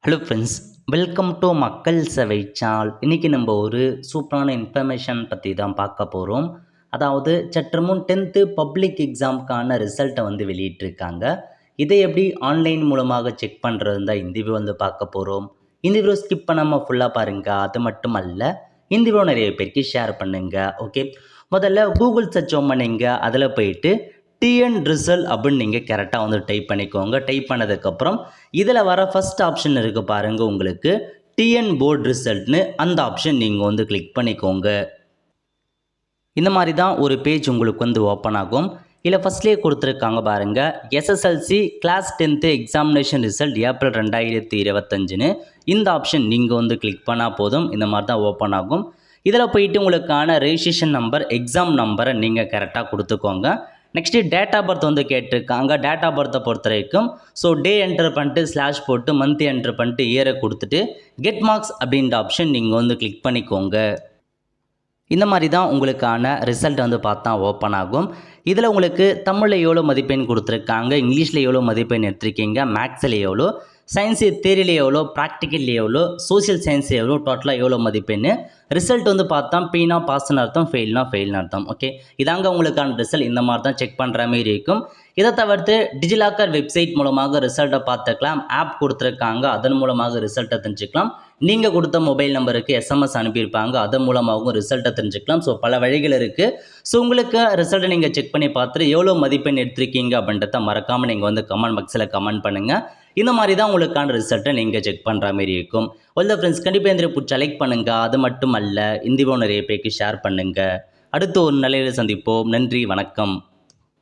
Hello friends, welcome to மக்கள் சேவை channel. இன்றைக்கி நம்ம ஒரு சூப்பரான இன்ஃபர்மேஷன் பற்றி தான் பார்க்க போகிறோம். அதாவது சற்று முன் 10th பப்ளிக் எக்ஸாமுக்கான ரிசல்ட்டை வெளியிட்டிருக்காங்க. இதை எப்படி ஆன்லைன் மூலமாக செக் பண்ணுறது தான் இந்த வீடியோ பார்க்க போகிறோம். இந்த வீடியோ ஸ்கிப் பண்ணாமல் ஃபுல்லாக பாருங்கள். அது மட்டும் அல்ல, இந்த வீடியோ நிறைய பேருக்கு ஷேர் பண்ணுங்கள். ஓகே, முதல்ல கூகுள் சர்ச் பண்ணுங்க. அதில் போயிட்டு டிஎன் ரிசல்ட் அப்படின்னு நீங்கள் கரெக்டாக டைப் பண்ணிக்கோங்க. டைப் பண்ணதுக்கப்புறம் இதில் வர ஃபஸ்ட் ஆப்ஷன் இருக்குது பாருங்கள், உங்களுக்கு டிஎன் போர்டு ரிசல்ட்னு அந்த ஆப்ஷன் நீங்கள் கிளிக் பண்ணிக்கோங்க. இந்த மாதிரி தான் ஒரு பேஜ் உங்களுக்கு ஓப்பன் ஆகும். இல்லை ஃபஸ்ட்லேயே கொடுத்துருக்காங்க பாருங்கள், SSLC class 10th examination result April 2025ன்னு இந்த ஆப்ஷன் நீங்கள் கிளிக் பண்ணால் போதும். இந்த மாதிரி தான் ஓப்பன் ஆகும். இதில் போயிட்டு உங்களுக்கான ரெஜிஸ்ட்ரேஷன் நம்பர், எக்ஸாம் நம்பரை நீங்கள் கரெக்டாக கொடுத்துக்கோங்க. நெக்ஸ்ட்டு டேட் ஆஃப் பர்த் கேட்டிருக்காங்க. டேட் ஆஃப் பர்த்தை பொறுத்த வரைக்கும் டே என்டர் பண்ணிட்டு ஸ்லாஷ் போட்டு மந்த் என்டர் பண்ணிட்டு இயரை கொடுத்துட்டு கெட் மார்க்ஸ் அப்படின்ற ஆப்ஷன் நீங்கள் கிளிக் பண்ணிக்கோங்க. இந்த மாதிரி தான் உங்களுக்கான ரிசல்ட் பார்த்தா ஓப்பன் ஆகும். இதில் உங்களுக்கு தமிழில் எவ்வளோ மதிப்பெண் கொடுத்துருக்காங்க, இங்கிலீஷில் எவ்வளோ மதிப்பெண் எடுத்திருக்கீங்க, மேக்ஸில் எவ்வளோ, சயின்ஸு தேரியில் எவ்வளோ, ப்ராக்டிக்கல் எவ்வளோ, சோஷியல் சயின்ஸ் எவ்வளோ, டோட்டலாக எவ்வளோ மதிப்பெண், ரிசல்ட் பார்த்தா பீனா பாஸ்ன்னு அர்த்தம், ஃபெயில்னா ஃபெயில்னு அர்த்தம். ஓகே, இதாங்க உங்களுக்கான ரிசல்ட். இந்த மாதிரி தான் செக் பண்ணுற மாதிரி இருக்கும். இதை தவிர்த்து டிஜிலாக்கர் வெப்சைட் மூலமாக ரிசல்ட்டை பார்த்துக்கலாம். ஆப் கொடுத்துருக்காங்க, அதன் மூலமாக ரிசல்ட்டை தெரிஞ்சுக்கலாம். நீங்கள் கொடுத்த மொபைல் நம்பருக்கு எஸ்எம்எஸ் அனுப்பியிருப்பாங்க, அதன் மூலமாகவும் ரிசல்ட்டை தெரிஞ்சுக்கலாம். ஸோ பல வழிகள் இருக்குது. ஸோ உங்களுக்கு ரிசல்ட்டை நீங்கள் செக் பண்ணி பார்த்துட்டு எவ்வளோ மதிப்பெண் எடுத்திருக்கீங்க அப்படின்றத மறக்காமல் நீங்கள் கமெண்ட் பாக்ஸில் கமெண்ட் பண்ணுங்கள். இந்த மாதிரி தான் உங்களுக்கான ரிசல்ட்டை நீங்கள் செக் பண்ணுற மாதிரி இருக்கும். வெல் ஃப்ரெண்ட்ஸ், கண்டிப்பாக இந்த பிடிச்ச லைக் பண்ணுங்கள். அது மட்டும் அல்ல, இந்த வீடியோ நிறைய பேருக்கு ஷேர் பண்ணுங்கள். அடுத்து ஒரு நிலையில் சந்திப்போம். நன்றி, வணக்கம்.